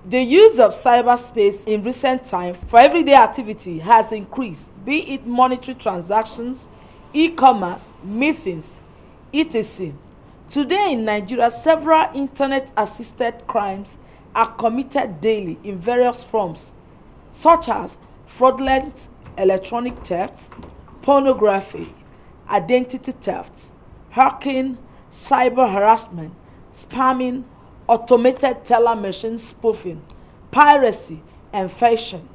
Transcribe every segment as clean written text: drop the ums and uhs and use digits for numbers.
The use of cyberspace in recent times for everyday activity has increased, be it monetary transactions, e-commerce, meetings, etc. Today in Nigeria, several internet-assisted crimes are committed daily in various forms, such as fraudulent electronic theft, pornography, identity theft, hacking, cyber harassment, spamming, automated teller machine spoofing, piracy, and phishing.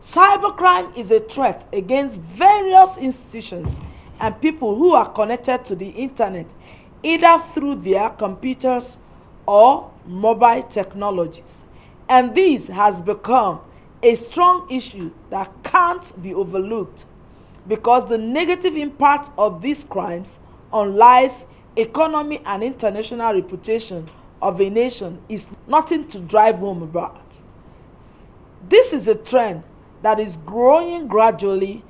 Cybercrime is a threat against various institutions and people who are connected to the internet, either through their computers or mobile technologies. And this has become a strong issue that can't be overlooked, because the negative impact of these crimes on lives, economy, and international reputation of a nation is nothing to drive home about. This is a trend that is growing gradually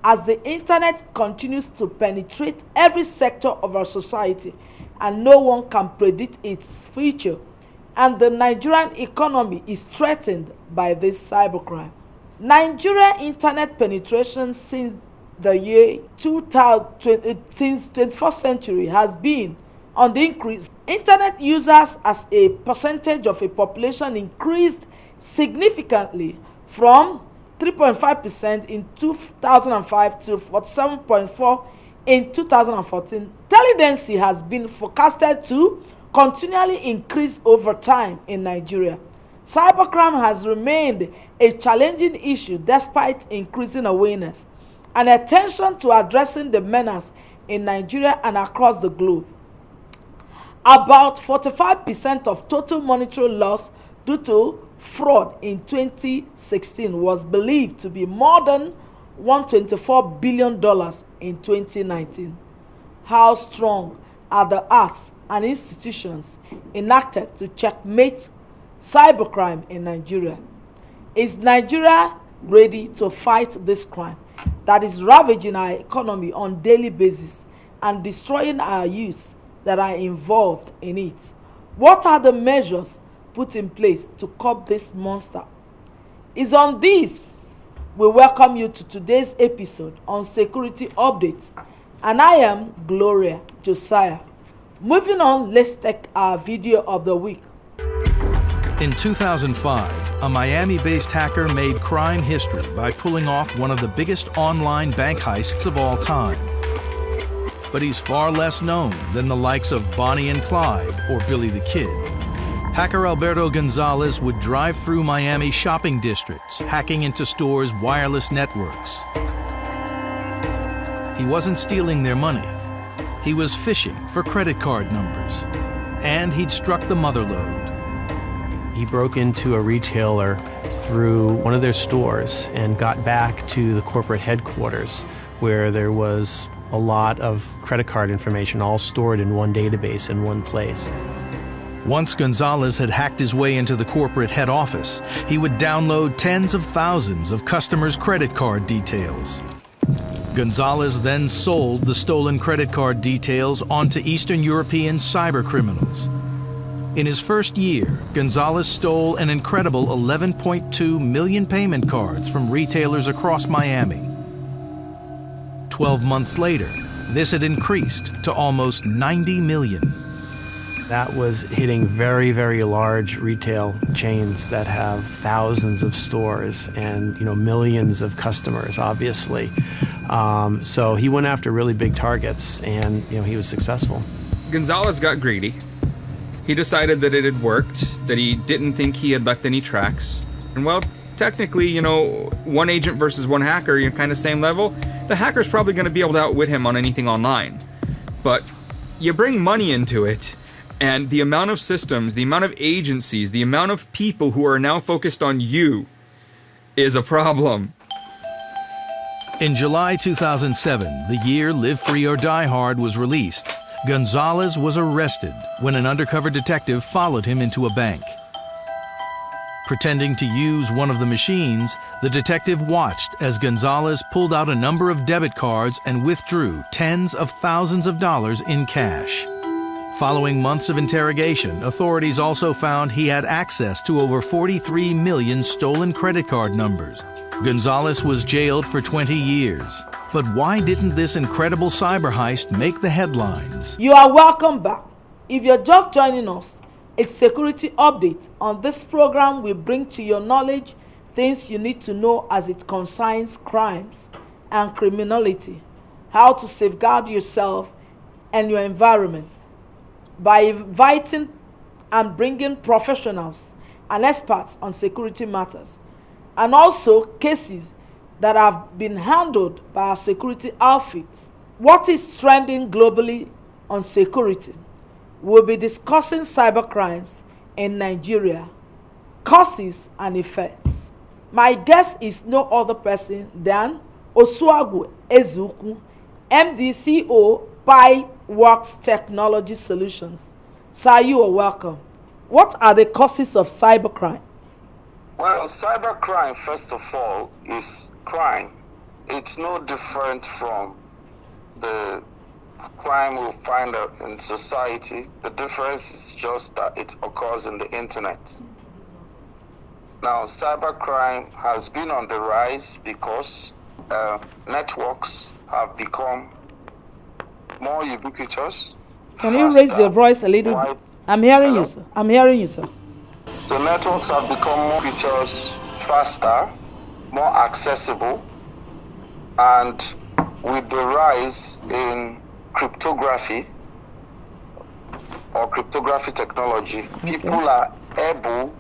as the internet continues to penetrate every sector of our society, and no one can predict its future. And the Nigerian economy is threatened by this cybercrime. Nigerian internet penetration since the year 2000, since 21st century, has been on the increase. Internet users as a percentage of a population increased significantly from 3.5% in 2005 to 47.4% in 2014. Tendency has been forecasted to continually increase over time in Nigeria. Cybercrime has remained a challenging issue despite increasing awareness and attention to addressing the menace in Nigeria and across the globe. About 45% of total monetary loss due to fraud in 2016 was believed to be more than $124 billion in 2019. How strong are the acts and institutions enacted to checkmate cybercrime in Nigeria? Is Nigeria ready to fight this crime that is ravaging our economy on a daily basis and destroying our youth that are involved in it? What are the measures put in place to curb this monster? Is on this we welcome you to today's episode on Security Updates, and I am Gloria Josiah. Moving on, let's take our video of the week. In 2005, a Miami-based hacker made crime history by pulling off one of the biggest online bank heists of all time. But he's far less known than the likes of Bonnie and Clyde or Billy the Kid. Hacker Alberto Gonzalez would drive through Miami shopping districts, hacking into stores' wireless networks. He wasn't stealing their money. He was phishing for credit card numbers. And he'd struck the mother lode. He broke into a retailer through one of their stores and got back to the corporate headquarters, where there was a lot of credit card information all stored in one database in one place. Once Gonzalez had hacked his way into the corporate head office, he would download tens of thousands of customers' credit card details. Gonzalez then sold the stolen credit card details onto Eastern European cybercriminals. In his first year, Gonzalez stole an incredible 11.2 million payment cards from retailers across Miami. 12 months later, this had increased to almost 90 million. That was hitting very, very large retail chains that have thousands of stores and millions of customers, obviously. So he went after really big targets, and he was successful. Gonzalez got greedy. He decided that it had worked, that he didn't think he had left any tracks. And well, technically, one agent versus one hacker, kind of same level, the hacker's probably going to be able to outwit him on anything online. But you bring money into it, and the amount of systems, the amount of agencies, the amount of people who are now focused on you is a problem. In July 2007, the year Live Free or Die Hard was released, Gonzalez was arrested when an undercover detective followed him into a bank. Pretending to use one of the machines, the detective watched as Gonzalez pulled out a number of debit cards and withdrew tens of thousands of dollars in cash. Following months of interrogation, authorities also found he had access to over 43 million stolen credit card numbers. Gonzalez was jailed for 20 years. But why didn't this incredible cyber heist make the headlines? You are welcome back. If you're just joining us, a security update. On this program, we bring to your knowledge things you need to know as it concerns crimes and criminality, how to safeguard yourself and your environment by inviting and bringing professionals and experts on security matters, and also cases that have been handled by our security outfits. What is trending globally on security? We'll be discussing cybercrimes in Nigeria, causes and effects. My guest is no other person than Osuagwu Ezeukwu, MDCO PiWorks Technology Solutions. Sir, you are welcome. What are the causes of cybercrime? Well, cybercrime, first of all, is crime. It's no different from the crime we find in society. The difference is just that it occurs in the internet. Now, cybercrime has been on the rise because networks have become more ubiquitous. Can you raise your voice a little bit? I'm hearing you, sir. I'm hearing you, sir. So networks have become more ubiquitous, faster, more accessible, and with the rise in cryptography or cryptography technology, people are able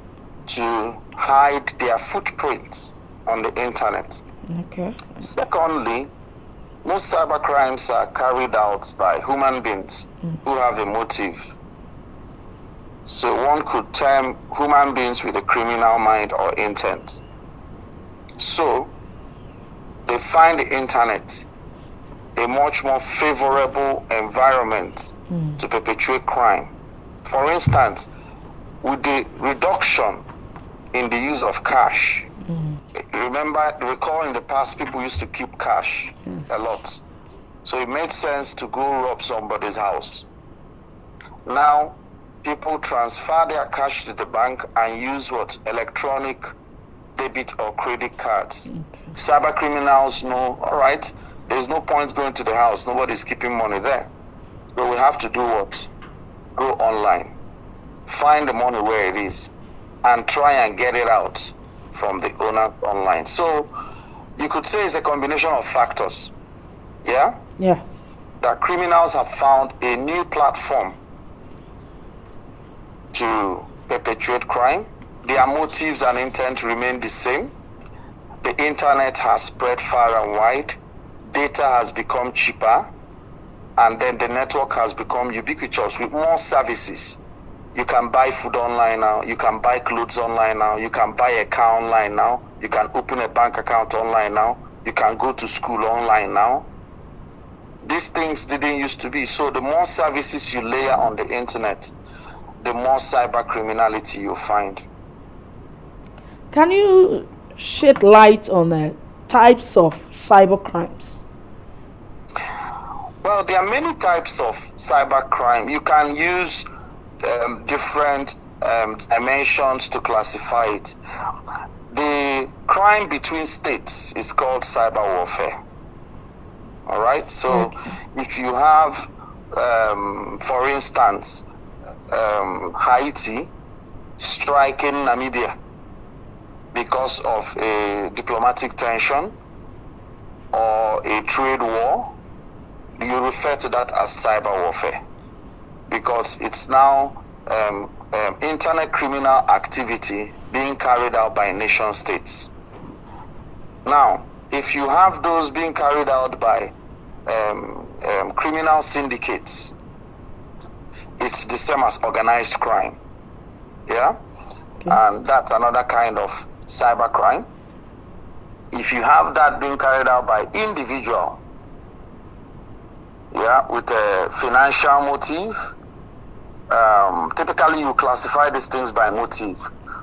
to hide their footprints on the internet. Okay. Secondly, most cybercrimes are carried out by human beings who have a motive. So one could term human beings with a criminal mind or intent. So they find the internet a much more favorable environment to perpetrate crime. For instance, with the reduction in the use of cash, recall in the past people used to keep cash a lot. So it made sense to go rob somebody's house. Now, people transfer their cash to the bank and use electronic debit or credit cards. Cyber criminals know, all right, there's no point going to the house. Nobody's keeping money there. So we have to do what? Go online. Find the money where it is and try and get it out from the owner online. So you could say it's a combination of factors. Yeah? Yes. That criminals have found a new platform to perpetrate crime. Their motives and intent remain the same. The internet has spread far and wide. Data has become cheaper. And then the network has become ubiquitous with more services. You can buy food online now. You can buy clothes online now. You can buy a car online now. You can open a bank account online now. You can go to school online now. These things didn't used to be. So the more services you layer on the internet, the more cyber criminality you find. Can you shed light on the types of cyber crimes? Well, there are many types of cyber crime. You can use different dimensions to classify it. The crime between states is called cyber warfare. All right. So if you have, for instance, Haiti striking Namibia because of a diplomatic tension or a trade war, you refer to that as cyber warfare because it's now internet criminal activity being carried out by nation states. Now, if you have those being carried out by criminal syndicates, it's the same as organized crime. Yeah? Okay. And that's another kind of cyber crime. If you have that being carried out by individual, with a financial motive, typically you classify these things by motive.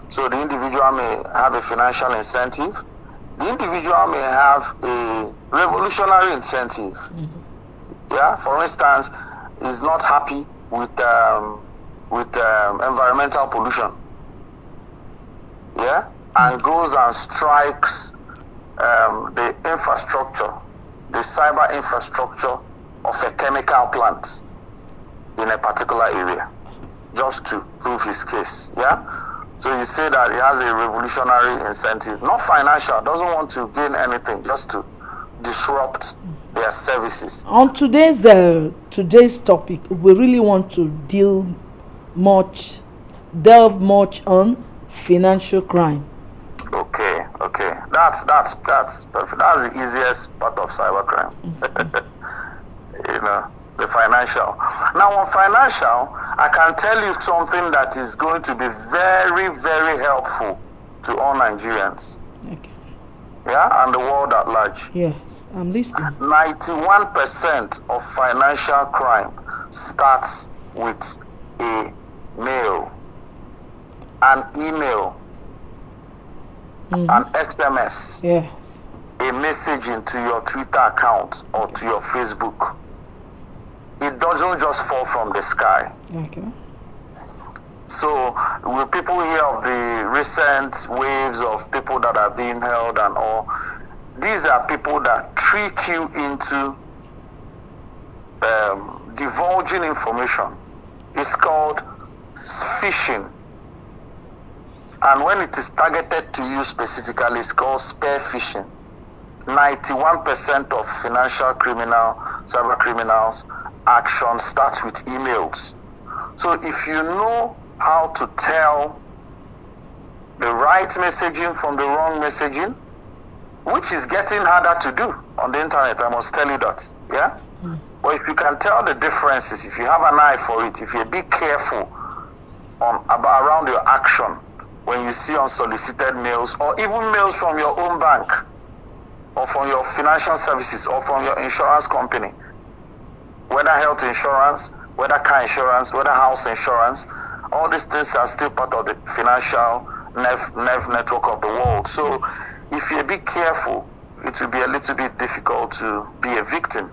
So the individual may have a financial incentive. The individual may have a revolutionary incentive. For instance, is not happy with environmental pollution, yeah, and goes and strikes the infrastructure, the cyber infrastructure of a chemical plant in a particular area, just to prove his case, yeah. So you say that he has a revolutionary incentive, not financial, doesn't want to gain anything, just to disrupt their services. On today's topic, we really want to delve much on financial crime. Okay. That's perfect. That's the easiest part of cybercrime. You know, the financial. Now on financial, I can tell you something that is going to be very, very helpful to all Nigerians. Okay. Yeah, and the world at large. Yes, I'm listening. 91% of financial crime starts with a mail, an email, an SMS, Yes. a message into your Twitter account or to your Facebook. It doesn't just fall from the sky. Okay. So will people hear of the recent waves of people that are being held and all? These are people that trick you into divulging information. It's called phishing. And when it is targeted to you specifically, it's called spear phishing. 91% of financial cyber criminals action starts with emails. So if you know how to tell the right messaging from the wrong messaging, which is getting harder to do on the internet, I must tell you that, yeah? But if you can tell the differences, if you have an eye for it, if you be careful around your action when you see unsolicited mails, or even mails from your own bank, or from your financial services, or from your insurance company, whether health insurance, whether car insurance, whether house insurance, all these things are still part of the financial network of the world. So if you be careful, it will be a little bit difficult to be a victim,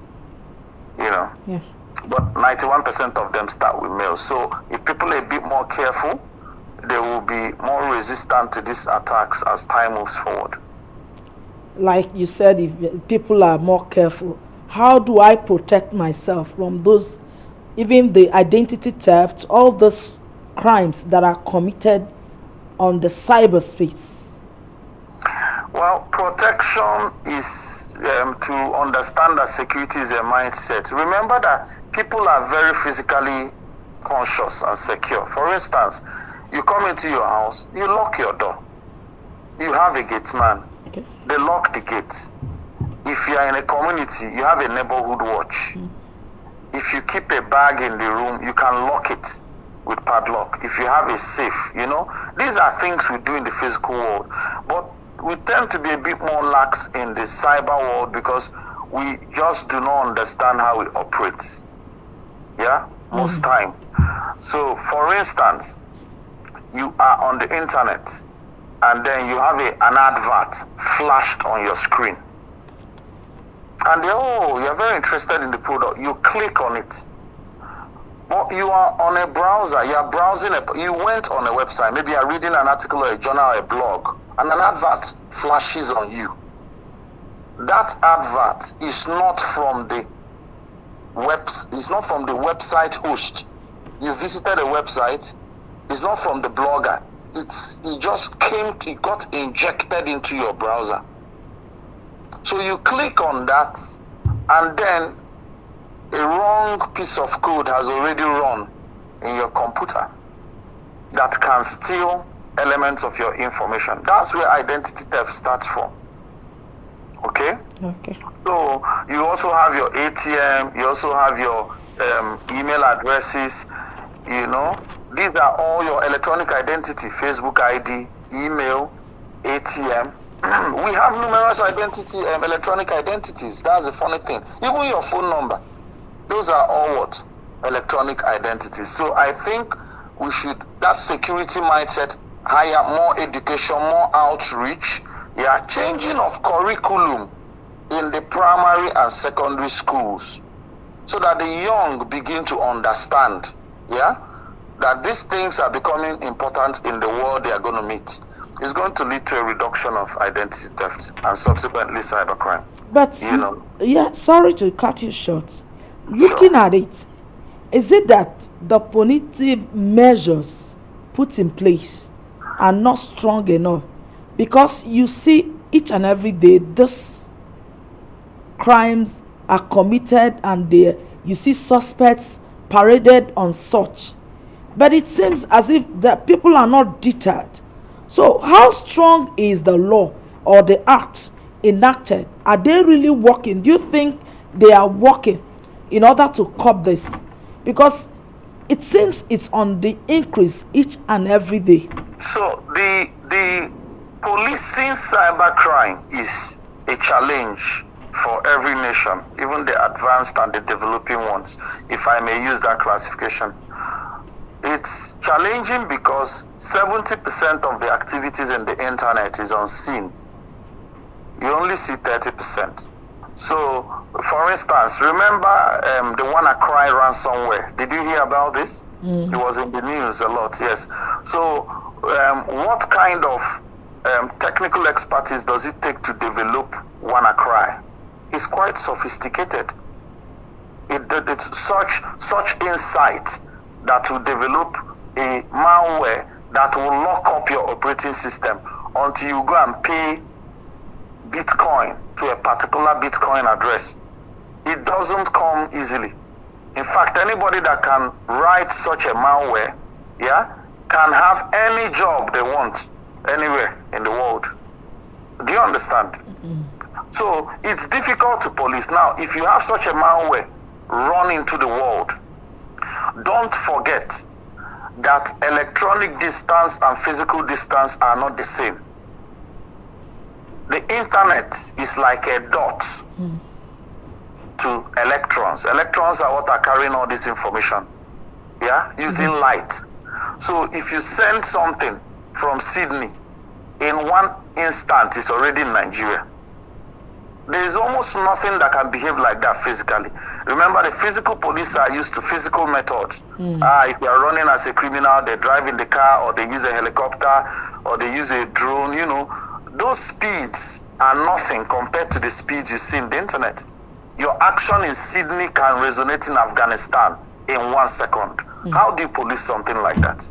you know. Yeah. But 91% of them start with mails. So if people are a bit more careful, they will be more resistant to these attacks as time moves forward. Like you said, if people are more careful, how do I protect myself from those, even the identity theft, all those crimes that are committed on the cyberspace? Well, protection is to understand that security is a mindset. Remember that people are very physically conscious and secure. For instance, you come into your house, you lock your door. You have a gate man. Okay. They lock the gate. If you are in a community, you have a neighborhood watch. If you keep a bag in the room, you can lock it with padlock. If you have a safe, you know, these are things we do in the physical world. But we tend to be a bit more lax in the cyber world because we just do not understand how it operates. Yeah, most time. So, for instance, you are on the internet and then you have an advert flashed on your screen. And you're very interested in the product. You click on it. But you are on a browser. You are browsing. You went on a website. Maybe you are reading an article or a journal or a blog, and an advert flashes on you. That advert is not from the website host. You visited a website. It's not from the blogger. It got injected into your browser. So you click on that, and then a wrong piece of code has already run in your computer that can steal elements of your information. That's where identity theft starts from. Okay? Okay. So you also have your ATM, you also have your email addresses, you know. These are all your electronic identity, Facebook ID, email, ATM. We have numerous electronic identities. That's the funny thing. Even your phone number. Those are all what? Electronic identities. So I think we should, that security mindset, higher, more education, more outreach, changing of curriculum in the primary and secondary schools so that the young begin to understand yeah, that these things are becoming important in the world they are going to meet, is going to lead to a reduction of identity theft and subsequently cybercrime. But You know. yeah, sorry to cut you short. Looking Sure. at it, is it that the punitive measures put in place are not strong enough? Because you see each and every day these crimes are committed, and you see suspects paraded on such. But it seems as if the people are not deterred. So how strong is the law or the acts enacted? Are they really working? Do you think they are working in order to curb this? Because it seems it's on the increase each and every day. So the policing cybercrime is a challenge for every nation, even the advanced and the developing ones, if I may use that classification. It's challenging because 70% of the activities in the internet is unseen. You only see 30%. So, for instance, remember the WannaCry ransomware? Did you hear about this? It was in the news a lot, yes. So, what kind of technical expertise does it take to develop WannaCry? It's quite sophisticated. It's such insight that will develop a malware that will lock up your operating system until you go and pay Bitcoin to a particular Bitcoin address. It doesn't come easily. In fact, anybody that can write such a malware, yeah, can have any job they want anywhere in the world. Do you understand? So it's difficult to police. Now, if you have such a malware run into the world, don't forget that electronic distance and physical distance are not the same. The internet is like a dot to electrons. Electrons are what are carrying all this information, yeah, using light. So if you send something from Sydney, in one instant it's already in Nigeria. There is almost nothing that can behave like that physically. Remember, the physical police are used to physical methods. If they are running as a criminal, they drive in the car, or they use a helicopter, or they use a drone. You know, those speeds are nothing compared to the speeds you see in the internet. Your action in Sydney can resonate in Afghanistan in 1 second. How do you police something like that?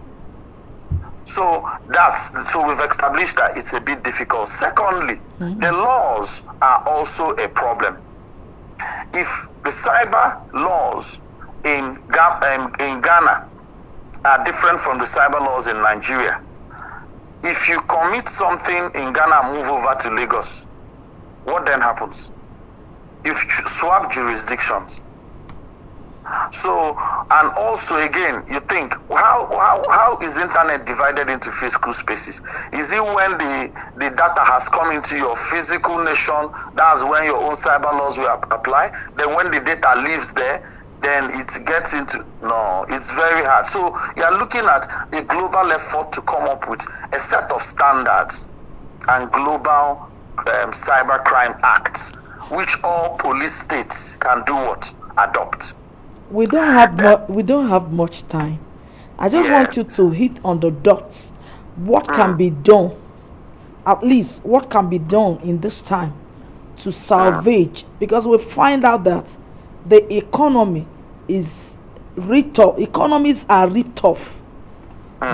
So we've established that it's a bit difficult. Secondly, the laws are also a problem. If the cyber laws in Ghana are different from the cyber laws in Nigeria, if you commit something in Ghana and move over to Lagos, what then happens? You swap jurisdictions. So, and also again, you think, how is the internet divided into physical spaces? Is it when the data has come into your physical nation, that's when your own cyber laws will apply? Then when the data leaves there, then it gets into, no, it's very hard. So you're looking at a global effort to come up with a set of standards and global cybercrime acts, which all police states can do what? Adopt. We don't have much time. I just want you to hit on the dots. What can be done? At least what can be done in this time to salvage? Because we find out that the economy is ripped off. Economies are ripped off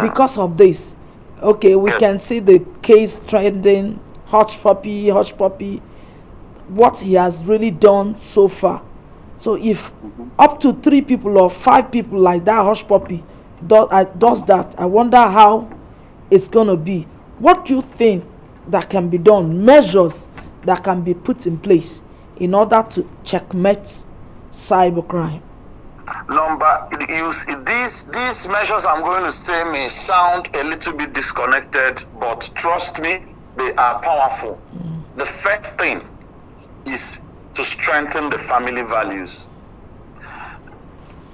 because of this. Okay, we can see the case trending. Hush puppy. What he has really done so far. So if up to 3 people or 5 people like that hush puppy does that, I wonder how it's gonna be. What do you think that can be done? Measures that can be put in place in order to checkmate cybercrime. These measures I'm going to say may sound a little bit disconnected, but trust me, they are powerful. The first thing is to strengthen the family values.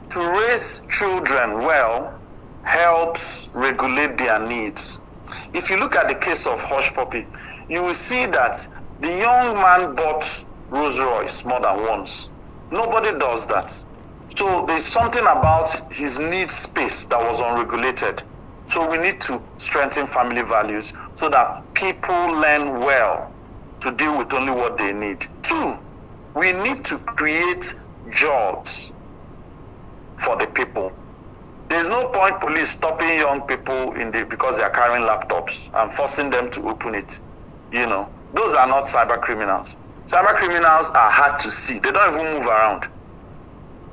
To raise children well helps regulate their needs. If you look at the case of Hush Puppy, you will see that the young man bought Rolls Royce more than once. Nobody does that. So there's something about his need space that was unregulated. So we need to strengthen family values so that people learn well to deal with only what they need. 2, we need to create jobs for the people. There's no point police stopping young people because they are carrying laptops and forcing them to open it. Those are not cyber criminals. Cyber criminals are hard to see. They don't even move around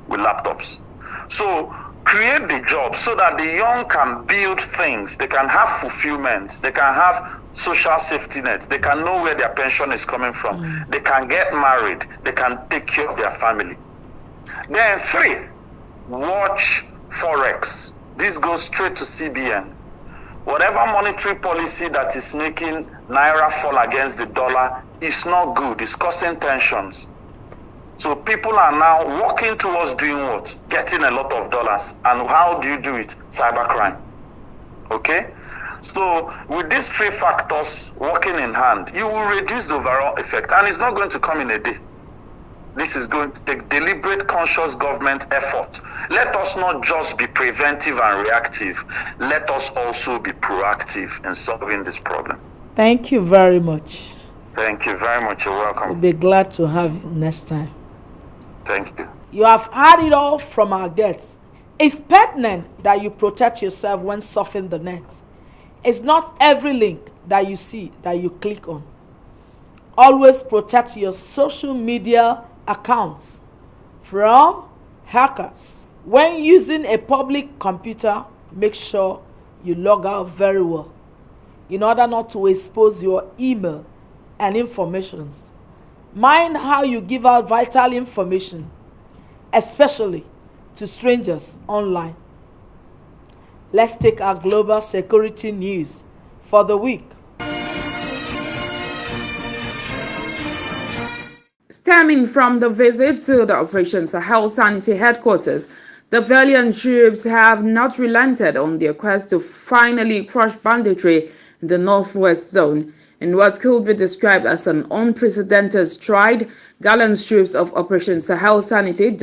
with laptops. So create the jobs so that the young can build things. They can have fulfillment. They can have social safety net. They can know where their pension is coming from. They can get married. They can take care of their family. Then 3, watch Forex. This goes straight to CBN. Whatever monetary policy that is making Naira fall against the dollar is not good. It's causing tensions. So people are now working towards doing what? Getting a lot of dollars. And how do you do it? Cybercrime. Okay? So with these 3 factors working in hand, you will reduce the overall effect. And it's not going to come in a day. This is going to take deliberate, conscious government effort. Let us not just be preventive and reactive. Let us also be proactive in solving this problem. Thank you very much. Thank you very much. You're welcome. We'll be glad to have you next time. Thank you. You have heard it all from our guests. It's pertinent that you protect yourself when surfing the net. It's not every link that you see that you click on. Always protect your social media accounts from hackers. When using a public computer, make sure you log out very well in order not to expose your email and informations. Mind how you give out vital information, especially to strangers online. Let's take our global security news for the week. Stemming from the visit to the Operation Sahel Sanity headquarters, the valiant troops have not relented on their quest to finally crush banditry in the Northwest Zone. In what could be described as an unprecedented stride, gallant troops of Operation Sahel Sanity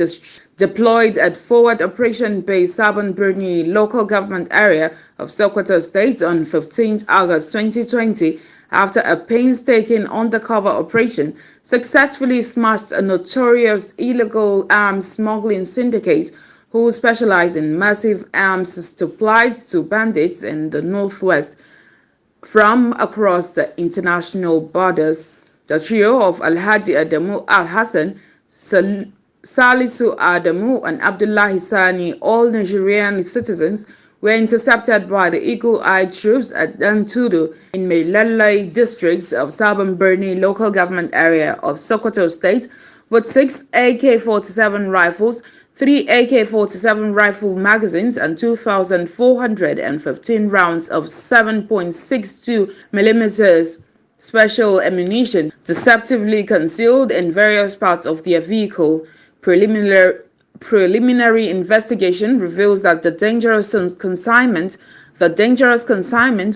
deployed at Forward Operation Base Sabon Birni local government area of Sokoto State on 15 August 2020 after a painstaking undercover operation successfully smashed a notorious illegal arms smuggling syndicate who specialize in massive arms supplied to bandits in the Northwest from across the international borders. The trio of Alhaji Adamu Al-Hassan, Salisu Adamu, and Abdullahi Sani, all Nigerian citizens, were intercepted by the eagle-eyed troops at Dantudu in Melele district of Sabon Birni local government area of Sokoto State with 6 AK-47 rifles, 3 AK-47 rifle magazines, and 2,415 rounds of 7.62 millimeters special ammunition deceptively concealed in various parts of their vehicle. Preliminary investigation reveals that the dangerous consignment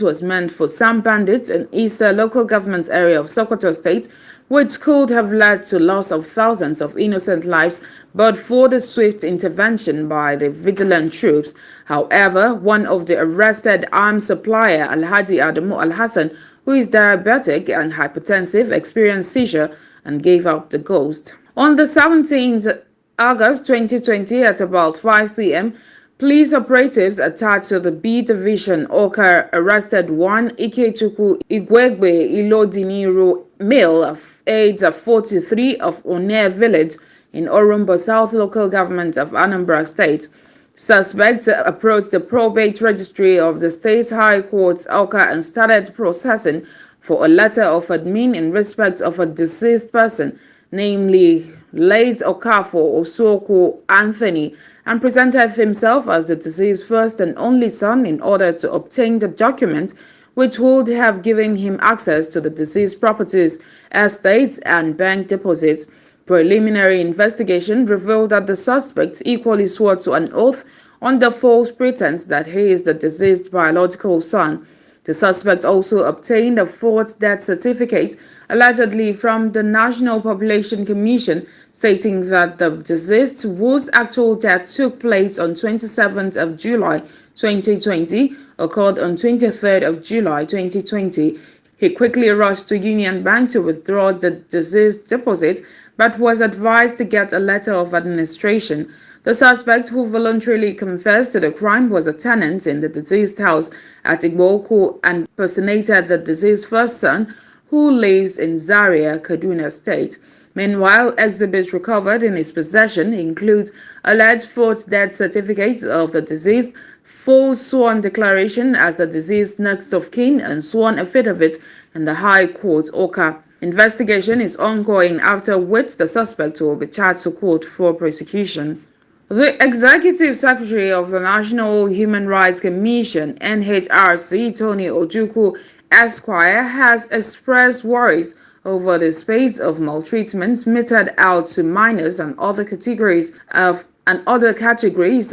was meant for some bandits in Eastern local government area of Sokoto State, which could have led to loss of thousands of innocent lives but for the swift intervention by the vigilant troops. However, one of the arrested arms supplier, Alhaji Adamu Al-Hassan, who is diabetic and hypertensive, experienced seizure and gave up the ghost. On the 17th August 2020 at about 5 p.m., police operatives attached to the B Division Oka arrested one Ikechukwu Igwegbe Ilodiniru, male of age 43 of One village in Orumba South local government of Anambra State. Suspects approached the probate registry of the State High Court Oka and started processing for a letter of admin in respect of a deceased person, namely late Okafor Osoko Anthony, and presented himself as the deceased's first and only son in order to obtain the documents which would have given him access to the deceased properties, estates, and bank deposits. Preliminary investigation revealed that the suspect equally swore to an oath under false pretense that he is the deceased biological son. The suspect also obtained a fourth death certificate, allegedly from the National Population Commission, stating that the deceased, whose actual death took place on 27th of July 2020, occurred on 23rd of July 2020. He quickly rushed to Union Bank to withdraw the deceased deposit, but was advised to get a letter of administration. The suspect, who voluntarily confessed to the crime, was a tenant in the deceased house at Igboku and personated the deceased's first son, who lives in Zaria, Kaduna State. Meanwhile, exhibits recovered in his possession include alleged fourth death certificate of the deceased, full sworn declaration as the deceased's next of kin, and sworn affidavit in the High Court, Oka. Investigation is ongoing, after which the suspect will be charged to court for prosecution. The Executive Secretary of the National Human Rights Commission, NHRC, Tony Ojukwu Esquire, has expressed worries over the spate of maltreatments meted out to minors and other categories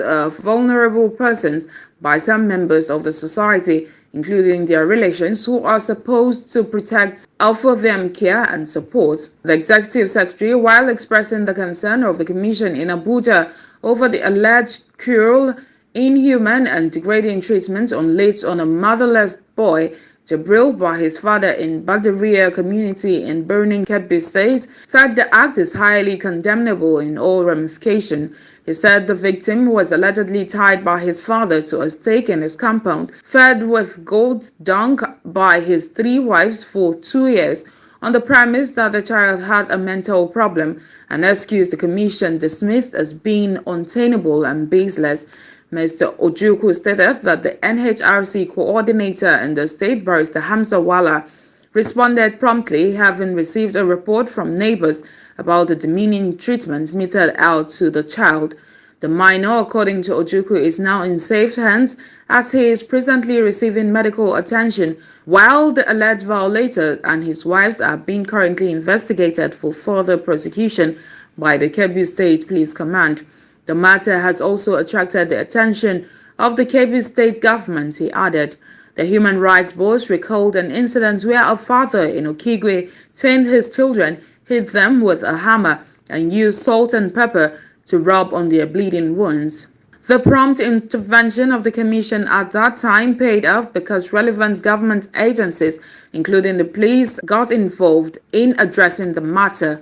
of vulnerable persons by some members of the society, including their relations, who are supposed to protect, offer them care and support. The Executive Secretary, while expressing the concern of the Commission in Abuja over the alleged cruel, inhuman and degrading treatment unleashed on a motherless boy, Jabril, by his father in Badaria community in Burning Kebbi State, said the act is highly condemnable in all ramifications. He said the victim was allegedly tied by his father to a stake in his compound, fed with goat dung by his 3 wives for 2 years, on the premise that the child had a mental problem, an excuse the Commission dismissed as being untenable and baseless. Mr. Ojukwu stated that the NHRC coordinator in the state, Barrister Hamza Wala, responded promptly, having received a report from neighbors about the demeaning treatment meted out to the child. The minor, according to Ojukwu, is now in safe hands as he is presently receiving medical attention, while the alleged violator and his wives are being currently investigated for further prosecution by the Kebbi State Police Command. The matter has also attracted the attention of the Kebbi State government, he added. The Human Rights Board recalled an incident where a father in Okigwe chained his children, hit them with a hammer, and used salt and pepper to rub on their bleeding wounds. The prompt intervention of the Commission at that time paid off because relevant government agencies, including the police, got involved in addressing the matter.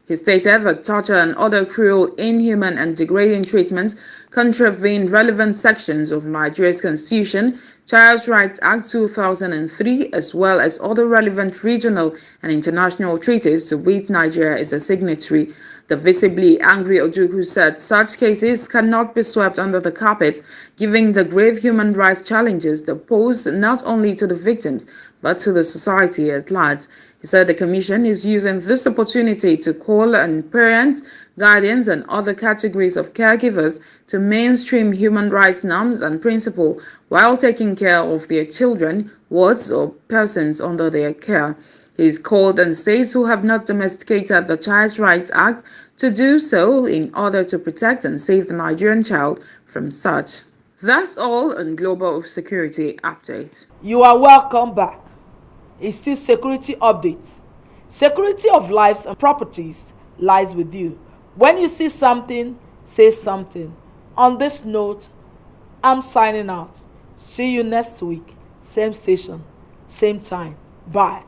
He stated that torture and other cruel, inhuman and degrading treatments contravene relevant sections of Nigeria's Constitution, Child Rights Act 2003, as well as other relevant regional and international treaties to which Nigeria is a signatory. The visibly angry Ojukwu said such cases cannot be swept under the carpet, given the grave human rights challenges that pose not only to the victims, but to the society at large. He said the Commission is using this opportunity to call on parents, guardians, and other categories of caregivers to mainstream human rights norms and principles while taking care of their children, wards, or persons under their care. He is called on states who have not domesticated the Child Rights Act to do so in order to protect and save the Nigerian child from such. That's all on Global Security Update. You are welcome back. It's still security updates. Security of lives and properties lies with you. When you see something, say something. On this note, I'm signing out. See you next week. Same station, same time. Bye.